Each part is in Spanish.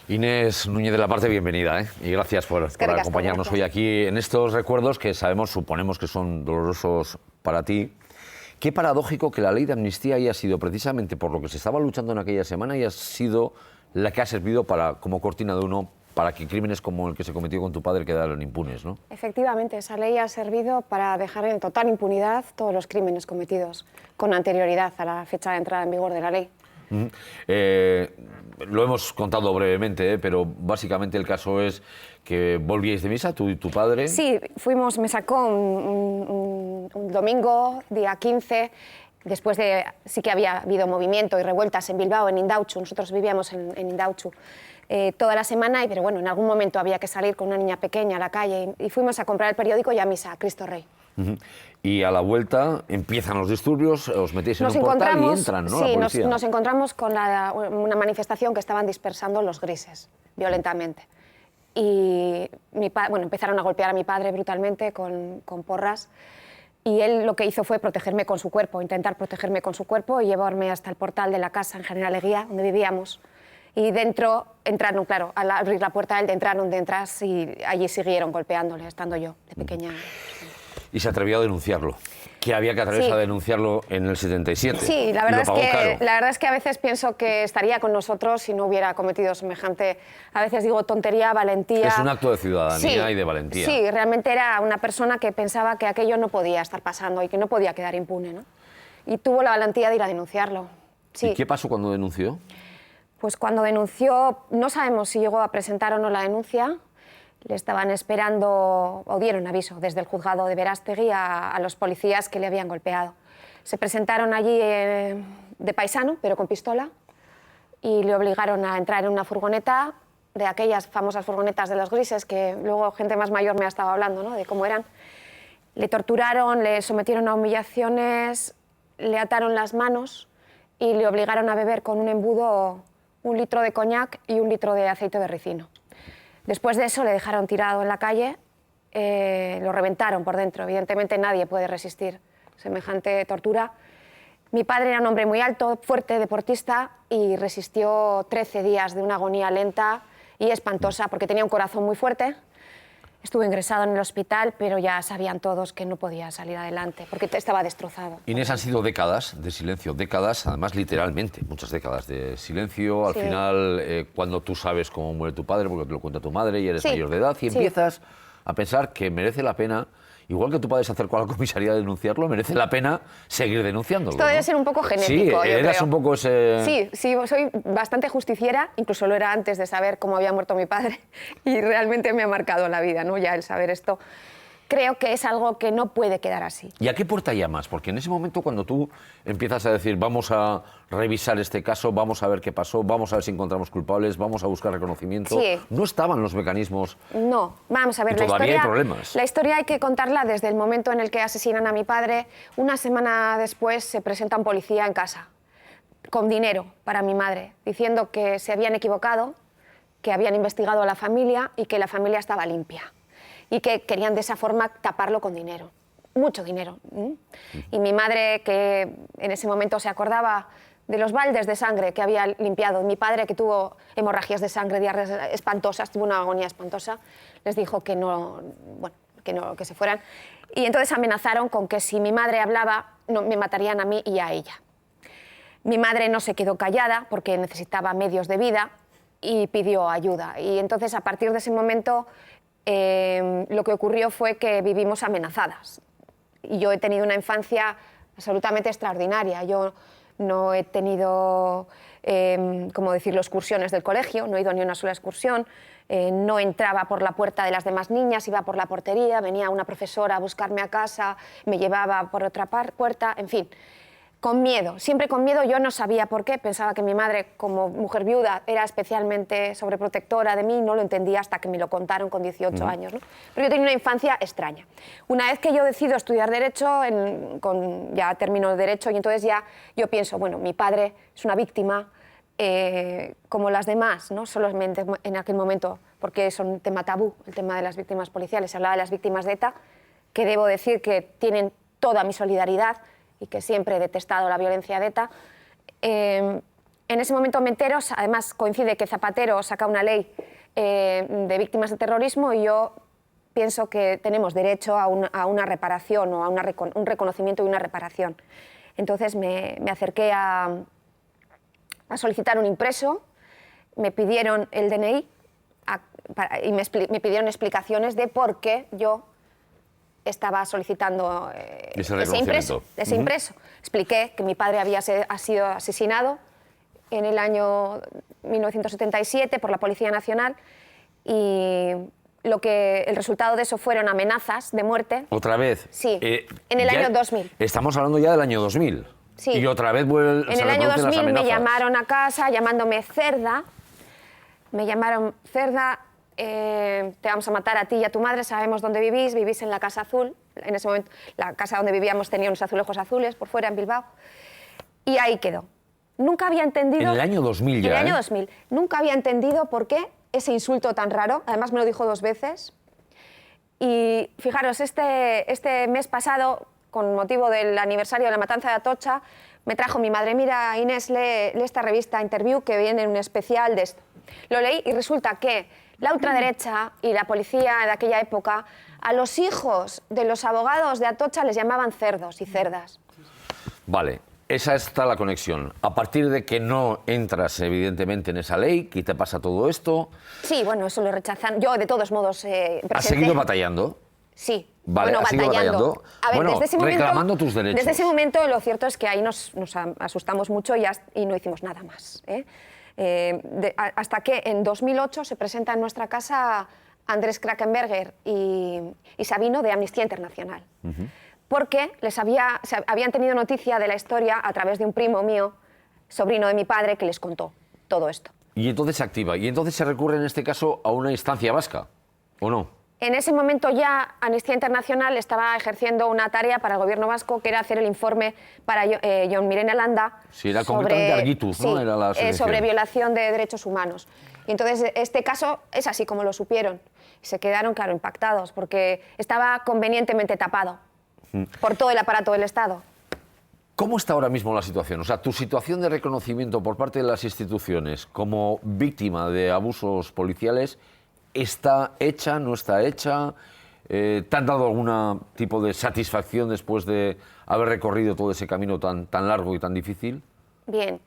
Inés Núñez de la Parte, bienvenida, y gracias por acompañarnos hoy aquí en estos recuerdos que suponemos que son dolorosos para ti. Qué paradójico que la ley de amnistía haya sido precisamente por lo que se estaba luchando en aquella semana y ha sido la que ha servido como cortina de humo para que crímenes como el que se cometió con tu padre quedaran impunes, ¿no? Efectivamente, esa ley ha servido para dejar en total impunidad todos los crímenes cometidos con anterioridad a la fecha de entrada en vigor de la ley. Lo hemos contado brevemente, pero básicamente el caso es que volvíais de misa, tú y tu padre. Sí, me sacó un domingo, día 15, después de, sí que había habido movimiento y revueltas en Bilbao, en Indautxu, nosotros vivíamos en Indautxu toda la semana, pero bueno, en algún momento había que salir con una niña pequeña a la calle y fuimos a comprar el periódico y a misa, a Cristo Rey. Y a la vuelta empiezan los disturbios, os metéis en un portal y entran, ¿no? Sí, la policía. nos encontramos con una manifestación que estaban dispersando los grises, violentamente. Y empezaron a golpear a mi padre brutalmente con porras. Y él lo que hizo fue protegerme con su cuerpo, intentar protegerme con su cuerpo y llevarme hasta el portal de la casa en General Eguía, donde vivíamos. Y dentro entraron, claro, al abrir la puerta entraron detrás y allí siguieron golpeándole, estando yo de pequeña. Y se atrevió a denunciarlo. Que había que atreverse a denunciarlo en el 77. Sí, la verdad es que a veces pienso que estaría con nosotros si no hubiera cometido semejante, a veces digo tontería, valentía. Es un acto de ciudadanía y de valentía. Sí, realmente era una persona que pensaba que aquello no podía estar pasando y que no podía quedar impune, ¿no? Y tuvo la valentía de ir a denunciarlo. Sí. ¿Y qué pasó cuando denunció? Pues cuando denunció, no sabemos si llegó a presentar o no la denuncia. Le estaban esperando, o dieron aviso desde el juzgado de Verástegui a los policías que le habían golpeado. Se presentaron allí de paisano, pero con pistola, y le obligaron a entrar en una furgoneta, de aquellas famosas furgonetas de los grises, que luego gente más mayor me ha estado hablando, ¿no?, de cómo eran. Le torturaron, le sometieron a humillaciones, le ataron las manos y le obligaron a beber con un embudo 1 litro de coñac y 1 litro de aceite de ricino. Después de eso le dejaron tirado en la calle, lo reventaron por dentro. Evidentemente nadie puede resistir semejante tortura. Mi padre era un hombre muy alto, fuerte, deportista, y resistió 13 días de una agonía lenta y espantosa porque tenía un corazón muy fuerte. Estuvo ingresado en el hospital, pero ya sabían todos que no podía salir adelante porque estaba destrozado. Inés, han sido décadas de silencio, décadas, además literalmente, muchas décadas de silencio. Al final, cuando tú sabes cómo muere tu padre, porque te lo cuenta tu madre y eres mayor de edad, y empiezas a pensar que merece la pena, igual que tu padre se acercó a la comisaría a denunciarlo, merece la pena seguir denunciándolo. Esto debe ser un poco genético, sí, yo eras creo. un poco ese... Sí, soy bastante justiciera, incluso lo era antes de saber cómo había muerto mi padre, y realmente me ha marcado la vida, ¿no?, ya el saber esto. Creo que es algo que no puede quedar así. ¿Y a qué puerta llamas? Porque en ese momento cuando tú empiezas a decir vamos a revisar este caso, vamos a ver qué pasó, vamos a ver si encontramos culpables, vamos a buscar reconocimiento, no estaban los mecanismos. No, vamos a ver, todavía hay problemas. La historia hay que contarla desde el momento en el que asesinan a mi padre. Una semana después se presenta un policía en casa con dinero para mi madre, diciendo que se habían equivocado, que habían investigado a la familia y que la familia estaba limpia. Y que querían de esa forma taparlo con dinero, mucho dinero. Y mi madre, que en ese momento se acordaba de los baldes de sangre que había limpiado, y mi padre, que tuvo hemorragias de sangre, diarreas espantosas, tuvo una agonía espantosa, les dijo que no, bueno, que se fueran. Y entonces amenazaron con que si mi madre hablaba, me matarían a mí y a ella. Mi madre no se quedó callada porque necesitaba medios de vida y pidió ayuda. Y entonces, a partir de ese momento, lo que ocurrió fue que vivimos amenazadas. Y yo he tenido una infancia absolutamente extraordinaria. Yo no he tenido, como decirlo, excursiones del colegio, no he ido ni una sola excursión, no entraba por la puerta de las demás niñas, iba por la portería, venía una profesora a buscarme a casa, me llevaba por otra puerta, en fin. Con miedo, siempre con miedo. Yo no sabía por qué, pensaba que mi madre, como mujer viuda, era especialmente sobreprotectora de mí, no lo entendía hasta que me lo contaron con 18 años, ¿no? Pero yo tenía una infancia extraña. Una vez que yo decido estudiar Derecho, ya termino el Derecho, y entonces ya yo pienso, bueno, mi padre es una víctima como las demás, no solamente en aquel momento, porque es un tema tabú, el tema de las víctimas policiales. Se hablaba de las víctimas de ETA, que debo decir que tienen toda mi solidaridad, y que siempre he detestado la violencia de ETA, En ese momento me entero, además coincide que Zapatero saca una ley de víctimas de terrorismo y yo pienso que tenemos derecho a una reparación o a un reconocimiento y una reparación. Entonces me acerqué a solicitar un impreso, me pidieron el DNI y me pidieron explicaciones de por qué yo estaba solicitando ese impreso. Expliqué que mi padre había sido asesinado en el año 1977 por la Policía Nacional y el resultado de eso fueron amenazas de muerte. ¿Otra vez? Sí, en el año 2000. Estamos hablando ya del año 2000. Sí. Y otra vez vuelven. En el año 2000 me llamaron a casa llamándome cerda. Me llamaron cerda, te vamos a matar a ti y a tu madre, sabemos dónde vivís en la Casa Azul. En ese momento la casa donde vivíamos tenía unos azulejos azules por fuera en Bilbao. Y ahí quedó. Nunca había entendido... En el año 2000 ya, En el año 2000. Nunca había entendido por qué ese insulto tan raro. Además me lo dijo 2 veces. Y fijaros, este mes pasado, con motivo del aniversario de la matanza de Atocha, me trajo mi madre, mira Inés, lee esta revista Interview que viene en un especial de esto. Lo leí y resulta que la ultraderecha y la policía de aquella época a los hijos de los abogados de Atocha les llamaban cerdos y cerdas. Vale. Esa está la conexión. A partir de que no entras, evidentemente, en esa ley, ¿qué te pasa todo esto? Sí, bueno, eso lo rechazan. Yo, de todos modos, ¿Has seguido batallando? Sí. Vale, bueno, ¿has seguido batallando? A ver, bueno, desde ese momento, reclamando tus derechos. Desde ese momento, lo cierto es que ahí nos asustamos mucho y no hicimos nada más. Hasta que en 2008 se presenta en nuestra casa Andrés Krakemberger y Sabino de Amnistía Internacional. Porque habían tenido noticia de la historia a través de un primo mío, sobrino de mi padre, que les contó todo esto. Y entonces se activa. Y entonces se recurre en este caso a una instancia vasca, ¿o no? En ese momento ya Amnistía Internacional estaba ejerciendo una tarea para el gobierno vasco, que era hacer el informe para Jon Mirena Landa. Sí, era concretamente Argitus, ¿no? Era la sobre violación de derechos humanos. Y entonces este caso es así como lo supieron. Y se quedaron, claro, impactados, porque estaba convenientemente tapado por todo el aparato del Estado. ¿Cómo está ahora mismo la situación? O sea, tu situación de reconocimiento por parte de las instituciones como víctima de abusos policiales, ¿está hecha, no está hecha? ¿Te han dado algún tipo de satisfacción después de haber recorrido todo ese camino tan largo y tan difícil? Bien.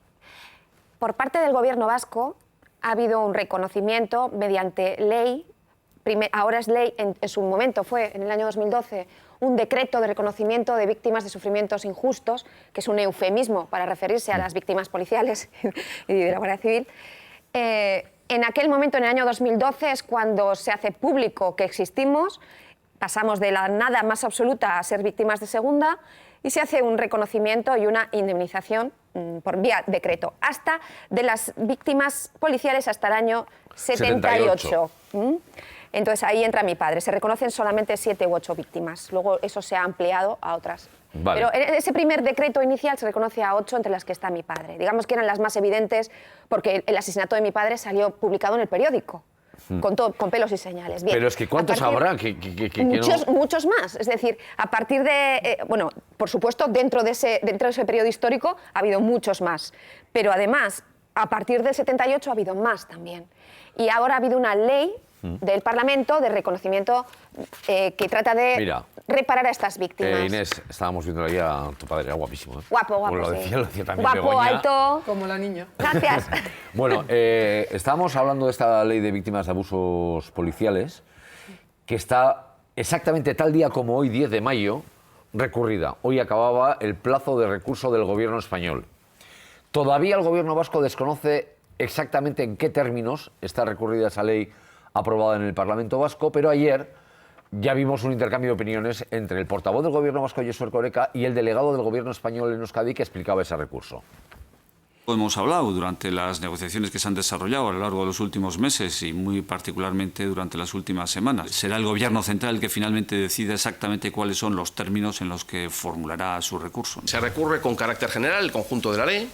Por parte del Gobierno vasco ha habido un reconocimiento mediante ley. Ahora es ley, en su momento fue, en el año 2012, un decreto de reconocimiento de víctimas de sufrimientos injustos, que es un eufemismo para referirse a las víctimas policiales y de la Guardia Civil. En aquel momento, en el año 2012, es cuando se hace público que existimos, pasamos de la nada más absoluta a ser víctimas de segunda y se hace un reconocimiento y una indemnización por vía decreto, hasta de las víctimas policiales hasta el año 78. Entonces ahí entra mi padre. Se reconocen solamente 7 u 8 víctimas. Luego eso se ha ampliado a otras. Vale. Pero en ese primer decreto inicial se reconoce a 8, entre las que está mi padre. Digamos que eran las más evidentes porque el asesinato de mi padre salió publicado en el periódico. Con pelos y señales. Bien, pero es que ¿cuántos habrá? Muchos más. Es decir, a partir de... bueno, por supuesto, dentro de ese periodo histórico ha habido muchos más. Pero además, a partir del 78 ha habido más también. Y ahora ha habido una ley del Parlamento de reconocimiento que trata de reparar a estas víctimas. Inés, estábamos viendo ahí a tu padre, era guapísimo. Guapo, como lo decía también guapo, Begoña. alto. Como la niña. Gracias. Bueno, estábamos hablando de esta ley de víctimas de abusos policiales, que está exactamente tal día como hoy, 10 de mayo, recurrida. Hoy acababa el plazo de recurso del gobierno español. Todavía el gobierno vasco desconoce exactamente en qué términos está recurrida esa ley aprobada en el Parlamento vasco, pero ayer ya vimos un intercambio de opiniones entre el portavoz del gobierno vasco, Josu Erkoreka, y el delegado del gobierno español en Euskadi, que explicaba ese recurso. Hemos hablado durante las negociaciones que se han desarrollado a lo largo de los últimos meses y muy particularmente durante las últimas semanas. Será el Gobierno central el que finalmente decida exactamente cuáles son los términos en los que formulará su recurso. Se recurre con carácter general el conjunto de la ley,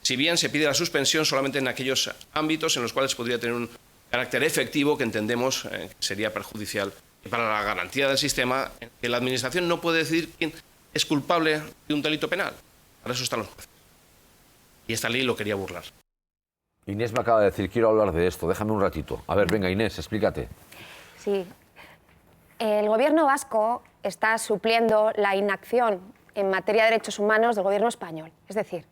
si bien se pide la suspensión solamente en aquellos ámbitos en los cuales podría tener un carácter efectivo que entendemos sería perjudicial para la garantía del sistema, que la Administración no puede decidir quién es culpable de un delito penal. Para eso están los jueces. Y esta ley lo quería burlar. Inés me acaba de decir, quiero hablar de esto, déjame un ratito. A ver, venga Inés, explícate. Sí. El gobierno vasco está supliendo la inacción en materia de derechos humanos del gobierno español. Es decir,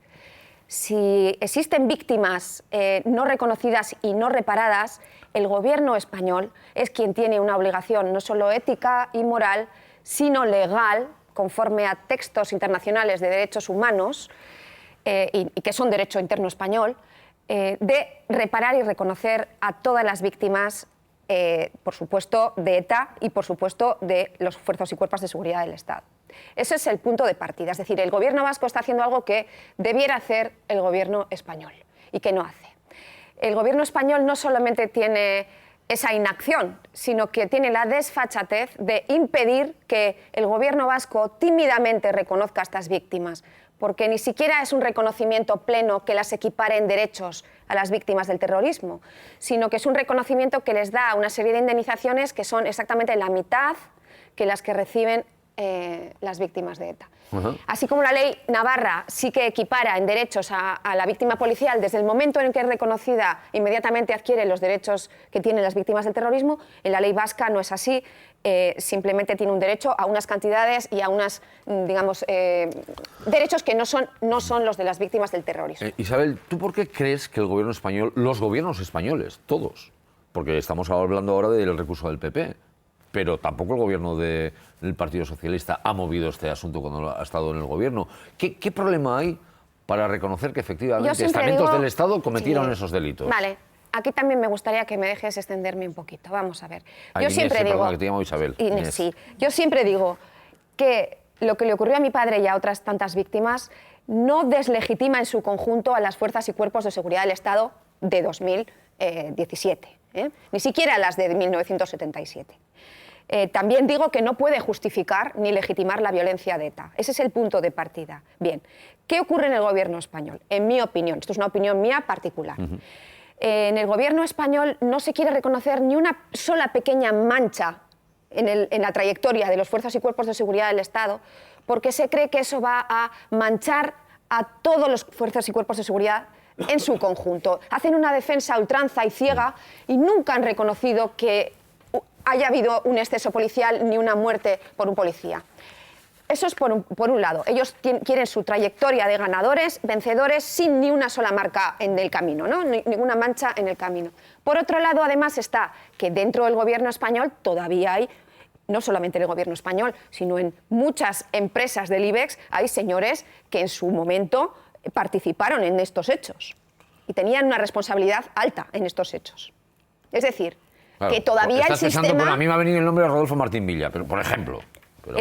si existen víctimas no reconocidas y no reparadas, el gobierno español es quien tiene una obligación no solo ética y moral, sino legal, conforme a textos internacionales de derechos humanos, y que son derecho interno español, de reparar y reconocer a todas las víctimas, por supuesto, de ETA y, por supuesto, de los fuerzas y cuerpos de seguridad del Estado. Ese es el punto de partida. Es decir, el gobierno vasco está haciendo algo que debiera hacer el gobierno español y que no hace. El gobierno español no solamente tiene esa inacción, sino que tiene la desfachatez de impedir que el gobierno vasco tímidamente reconozca a estas víctimas, porque ni siquiera es un reconocimiento pleno que las equipare en derechos a las víctimas del terrorismo, sino que es un reconocimiento que les da una serie de indemnizaciones que son exactamente la mitad que las que reciben las víctimas de ETA. Así como la ley navarra sí que equipara en derechos a la víctima policial desde el momento en que es reconocida, inmediatamente adquiere los derechos que tienen las víctimas del terrorismo, en la ley vasca no es así, simplemente tiene un derecho a unas cantidades y a unas, digamos, derechos que no son los de las víctimas del terrorismo. Isabel, ¿tú por qué crees que el gobierno español, los gobiernos españoles, todos, porque estamos hablando ahora del recurso del PP, pero tampoco el gobierno del Partido Socialista ha movido este asunto cuando ha estado en el gobierno? ¿Qué problema hay para reconocer que efectivamente estamentos del Estado cometieron esos delitos? Vale, aquí también me gustaría que me dejes extenderme un poquito. Vamos a ver. Yo siempre digo... Perdona, que te llamo Isabel. Inés, sí. Yo siempre digo que lo que le ocurrió a mi padre y a otras tantas víctimas no deslegitima en su conjunto a las fuerzas y cuerpos de seguridad del Estado de 2017, ni siquiera las de 1977. También digo que no puede justificar ni legitimar la violencia de ETA. Ese es el punto de partida. Bien, ¿qué ocurre en el gobierno español? En mi opinión, esto es una opinión mía particular. En el gobierno español no se quiere reconocer ni una sola pequeña mancha en la trayectoria de los fuerzas y cuerpos de seguridad del Estado, porque se cree que eso va a manchar a todos los fuerzas y cuerpos de seguridad en su conjunto. Hacen una defensa a ultranza y ciega y nunca han reconocido que haya habido un exceso policial ni una muerte por un policía. Eso es por un lado. Ellos quieren su trayectoria de ganadores, vencedores, sin ni una sola marca en el camino, ¿no? Ninguna mancha en el camino. Por otro lado, además, está que dentro del gobierno español todavía hay, no solamente en el gobierno español, sino en muchas empresas del IBEX, hay señores que en su momento participaron en estos hechos y tenían una responsabilidad alta en estos hechos. Es decir, claro, que todavía el sistema... Bueno, a mí me ha venido el nombre de Rodolfo Martín Villa, pero, por ejemplo. Pero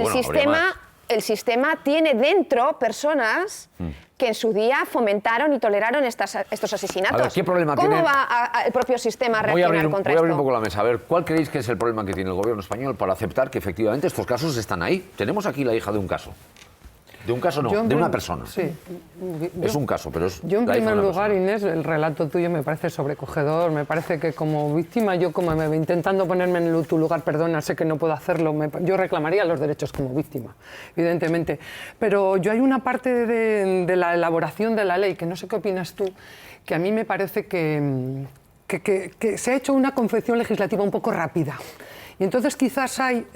el sistema tiene dentro personas que en su día fomentaron y toleraron estos asesinatos. A ver, ¿qué problema ¿Cómo tiene? va el propio sistema a reaccionar contra esto? Voy a abrir un poco la mesa. A ver, ¿cuál creéis que es el problema que tiene el gobierno español para aceptar que efectivamente estos casos están ahí? Tenemos aquí la hija de un caso. De un caso no, de una persona. Sí. Es un caso, pero es yo en la hija primer de una lugar, persona. Inés, el relato tuyo me parece sobrecogedor, me parece que como víctima, yo como intentando ponerme en tu lugar, perdona, sé que no puedo hacerlo, yo reclamaría los derechos como víctima, evidentemente. Pero yo hay una parte de la elaboración de la ley, que no sé qué opinas tú, que a mí me parece que se ha hecho una confección legislativa un poco rápida. Y entonces quizás hay,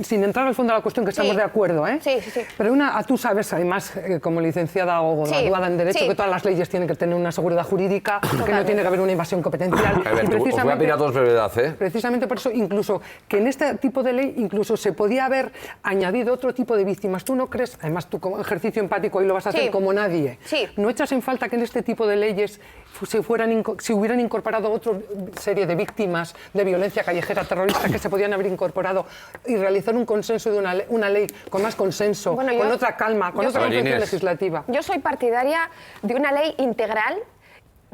sin entrar al fondo de la cuestión, que estamos de acuerdo, Sí. pero tú sabes, además, como licenciada o graduada en Derecho, que todas las leyes tienen que tener una seguridad jurídica, que no tiene que haber una invasión competencial. A ver, os voy a pedir a todos brevedad, ¿eh? Precisamente por eso, incluso, que en este tipo de ley, incluso se podía haber añadido otro tipo de víctimas. ¿Tú no crees, además tú como ejercicio empático, y lo vas a hacer como nadie, no echas en falta que en este tipo de leyes se hubieran incorporado otra serie de víctimas de violencia callejera terrorista que se podían haber incorporado y realizar un consenso de una ley con más consenso, con otra calma, con otra confección legislativa? Yo soy partidaria de una ley integral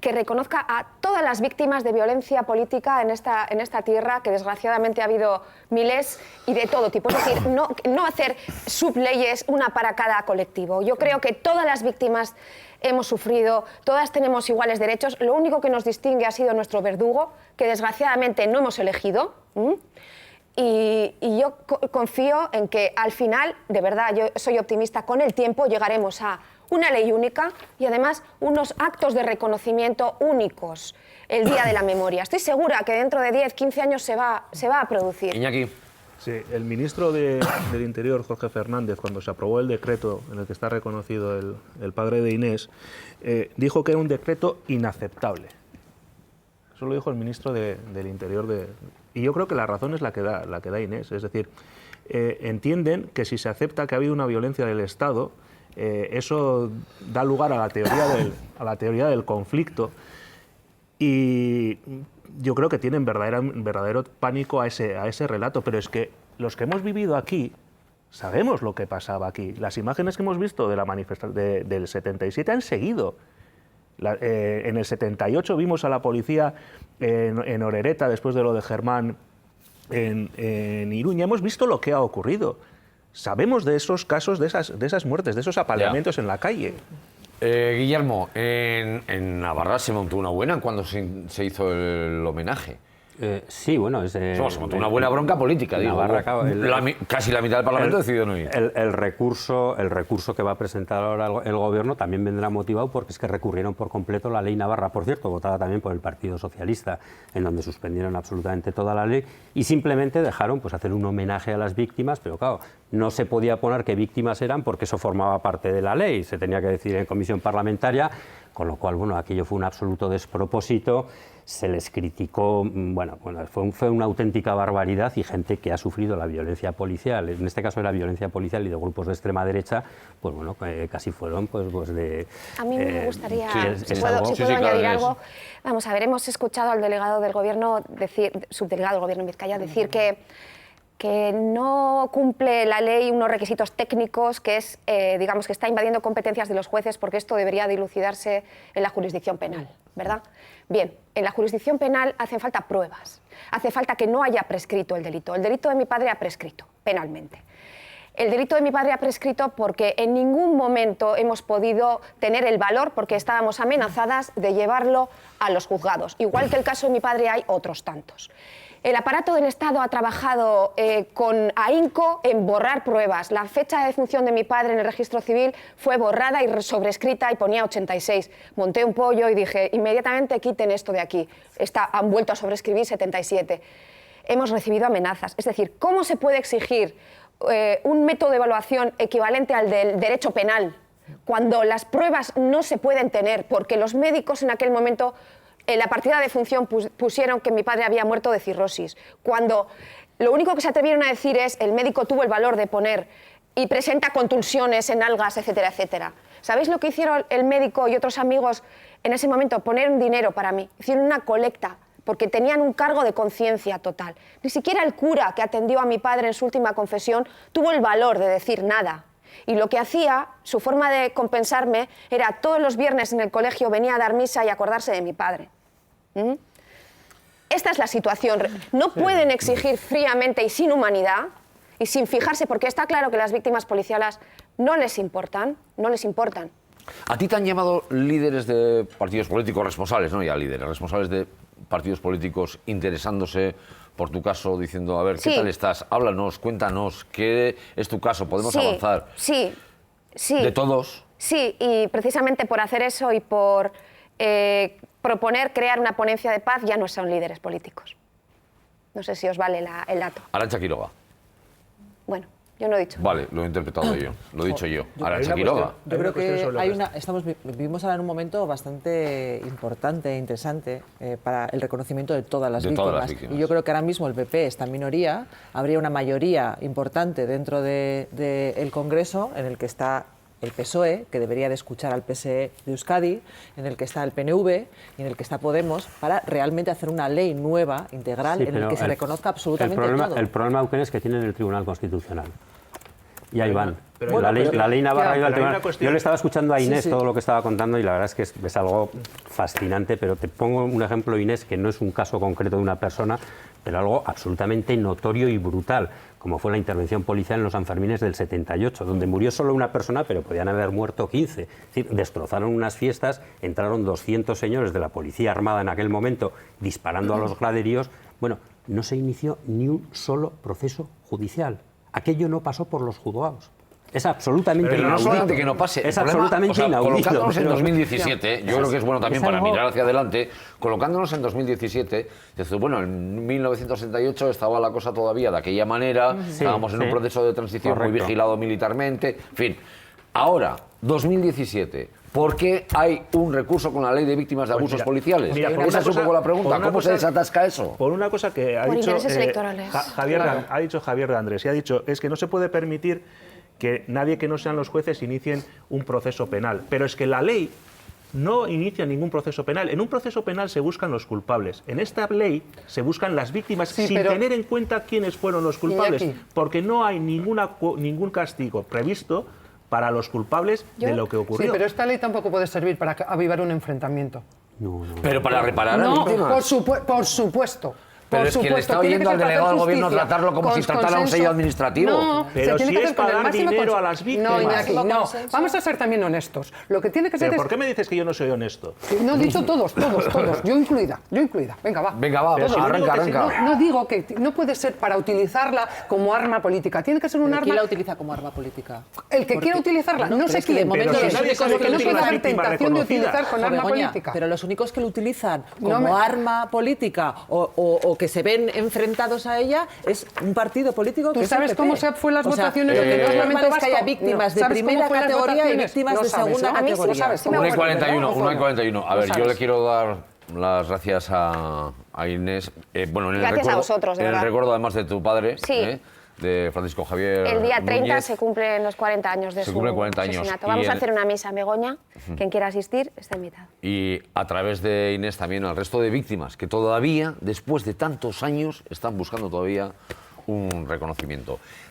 que reconozca a todas las víctimas de violencia política en esta tierra, que desgraciadamente ha habido miles y de todo tipo. Es decir, no hacer subleyes una para cada colectivo. Yo creo que todas las víctimas hemos sufrido, todas tenemos iguales derechos. Lo único que nos distingue ha sido nuestro verdugo, que desgraciadamente no hemos elegido. Y yo confío en que al final, de verdad, yo soy optimista, con el tiempo llegaremos a una ley única y además unos actos de reconocimiento únicos el Día de la Memoria. Estoy segura que dentro de 10, 15 años se va a producir. Iñaki. Sí, el ministro del Interior, Jorge Fernández, cuando se aprobó el decreto en el que está reconocido el padre de Inés, dijo que era un decreto inaceptable. Eso lo dijo el ministro del Interior. Y yo creo que la razón es la que da Inés. Es decir, entienden que si se acepta que ha habido una violencia del Estado, eso da lugar a la teoría del conflicto. Y yo creo que tienen verdadero pánico a ese relato, pero es que los que hemos vivido aquí sabemos lo que pasaba aquí. Las imágenes que hemos visto de la del 77 han seguido. En el 78 vimos a la policía en Orereta, después de lo de Germán en Iruña. Hemos visto lo que ha ocurrido. Sabemos de esos casos, de esas muertes, de esos apaleamientos en la calle. Guillermo, en Navarra se montó una buena cuando se hizo el homenaje. Sí, bueno, se montó una buena bronca política, digo. Navarra, casi la mitad del Parlamento decidió no ir. El recurso que va a presentar ahora el Gobierno también vendrá motivado porque es que recurrieron por completo la ley Navarra, por cierto, votada también por el Partido Socialista, en donde suspendieron absolutamente toda la ley y simplemente dejaron pues hacer un homenaje a las víctimas, pero claro, no se podía poner qué víctimas eran porque eso formaba parte de la ley, se tenía que decir en comisión parlamentaria, con lo cual, bueno, aquello fue un absoluto despropósito. Se les criticó, bueno, fue una auténtica barbaridad y gente que ha sufrido la violencia policial, en este caso era violencia policial y de grupos de extrema derecha, pues bueno, casi fueron pues de... A mí me gustaría, si puedo añadir algo. Vamos a ver, hemos escuchado al delegado del Gobierno, subdelegado del Gobierno en Vizcaya, decir que no cumple la ley unos requisitos técnicos, que es, digamos, que está invadiendo competencias de los jueces porque esto debería dilucidarse en la jurisdicción penal, ¿verdad? Bien, en la jurisdicción penal hacen falta pruebas, hace falta que no haya prescrito el delito. El delito de mi padre ha prescrito penalmente. El delito de mi padre ha prescrito porque en ningún momento hemos podido tener el valor, porque estábamos amenazadas, de llevarlo a los juzgados. Igual que el caso de mi padre hay otros tantos. El aparato del Estado ha trabajado con ahínco en borrar pruebas. La fecha de defunción de mi padre en el registro civil fue borrada y sobrescrita y ponía 86. Monté un pollo y dije, inmediatamente quiten esto de aquí. Han vuelto a sobrescribir 77. Hemos recibido amenazas. Es decir, ¿cómo se puede exigir un método de evaluación equivalente al del derecho penal cuando las pruebas no se pueden tener? Porque los médicos en aquel momento... En la partida de función pusieron que mi padre había muerto de cirrosis, cuando lo único que se atrevieron a decir es el médico tuvo el valor de poner y presenta contusiones en algas, etcétera, etcétera. ¿Sabéis lo que hicieron el médico y otros amigos en ese momento? Poner un dinero para mí, hicieron una colecta, porque tenían un cargo de conciencia total. Ni siquiera el cura que atendió a mi padre en su última confesión tuvo el valor de decir nada. Y lo que hacía, su forma de compensarme, era todos los viernes en el colegio venía a dar misa y acordarse de mi padre. Esta es la situación. No pueden exigir fríamente y sin humanidad y sin fijarse, porque está claro que las víctimas policiales no les importan, no les importan. ¿A ti te han llamado líderes de partidos políticos responsables, no ya líderes, responsables de partidos políticos interesándose por tu caso, diciendo, a ver, ¿qué tal estás? Háblanos, cuéntanos, ¿qué es tu caso? ¿Podemos avanzar? Sí. ¿De todos? Sí, y precisamente por hacer eso y por proponer crear una ponencia de paz ya no son líderes políticos. No sé si os vale el dato. Arantxa Quiroga. Bueno, yo no he dicho. Vale, lo he interpretado yo, lo he dicho yo. Arantxa Quiroga. Yo creo que vivimos ahora en un momento bastante importante e interesante para el reconocimiento de todas las víctimas. Y yo creo que ahora mismo el PP está en minoría, habría una mayoría importante dentro del Congreso en el que está el PSOE, que debería de escuchar al PSE de Euskadi, en el que está el PNV y en el que está Podemos, para realmente hacer una ley nueva, integral, en el que se reconozca absolutamente todo. El problema, Eugen, es que tienen el Tribunal Constitucional. Y ahí van. La ley Navarra ha ido al tribunal. Yo le estaba escuchando a Inés todo lo que estaba contando y la verdad es que es algo fascinante, pero te pongo un ejemplo, Inés, que no es un caso concreto de una persona, pero algo absolutamente notorio y brutal, como fue la intervención policial en los Sanfermines del 78, donde murió solo una persona, pero podían haber muerto 15. Es decir, destrozaron unas fiestas, entraron 200 señores de la Policía Armada en aquel momento disparando a los graderíos. Bueno, no se inició ni un solo proceso judicial. Aquello no pasó por los juzgados. Es absolutamente Pero no inaudito. solamente que no pase. Es el problema, absolutamente inaudito. colocándonos en pero- 2017, yo creo que es bueno también Es para algo- mirar hacia adelante, colocándonos en 2017, dices, bueno, en 1968 estaba la cosa todavía de aquella manera, estábamos en un proceso de transición muy Correcto. vigilado militarmente, en fin. Ahora, 2017, ¿por qué hay un recurso con la ley de víctimas de Pues abusos mira, policiales? mira, por Esa una es un cosa- poco la por pregunta, una ¿cómo se cosa- desatasca eso? Por una cosa que ha Por dicho intereses electorales. Ha dicho Javier de Andrés, y ha dicho, es que no se puede permitir que nadie que no sean los jueces inicien un proceso penal. Pero es que la ley no inicia ningún proceso penal. En un proceso penal se buscan los culpables. En esta ley se buscan las víctimas Sí, sin pero- tener en cuenta quiénes fueron los culpables, Iñaki. porque no hay ningún castigo previsto para los culpables de lo que Sí, ocurrió. pero esta ley tampoco puede servir para avivar un enfrentamiento. Pero para reparar a No, víctimas. por supuesto. Pero Por es que le supuesto, está tiene oyendo que al ser delegado para del hacer gobierno justicia, tratarlo como con si tratara un consenso. sello administrativo. No, Pero se tiene si que es hacer con para el dar máximo dinero consenso. a las víctimas. No, Iñaki, Máximo no. consenso. Vamos a ser también honestos. Lo que tiene que ser ¿Pero es... por qué me dices que yo no soy honesto? No he dicho todos. Yo incluida. Venga, va. Venga, va, Pero si lo único arranca, que se- arranca. No digo que no puede ser para utilizarla como arma política. Tiene que ser un ¿Pero ¿Quién la arma... utiliza como arma política? El que quiera utilizarla, no pero sé es que de quién. momento Pero si los nadie únicos sabe Lo que que no tiene puede las haber víctimas tentación de reconocidas. utilizar con Jo, arma Begoña, política. pero los únicos que lo utilizan No como me- arma política o que se ven enfrentados a ella es un partido político que ¿Tú es el sabes PP. cómo se fue las O sea, votaciones? lo que no es del normal Parlamento es que haya Vasco? víctimas No. de ¿Sabes cómo primera fue las categoría y votaciones? víctimas No de sabes, segunda ¿no? A mí sí lo categoría. sabes, sí me 1 y acuerdo. 41, 1 y 41. A ver, yo sabes. le quiero dar las gracias a Inés. Bueno, en el Gracias a recuerdo, vosotros, de en el verdad. recuerdo además de tu padre, Sí. de Francisco Javier El día 30 Núñez. se cumplen los 40 años de Se su cumplen 40 años. asesinato. Y Vamos a el- hacer una misa en Begoña. Quien quiera asistir está invitado. Y a través de Inés también al resto de víctimas que todavía, después de tantos años, están buscando todavía un reconocimiento.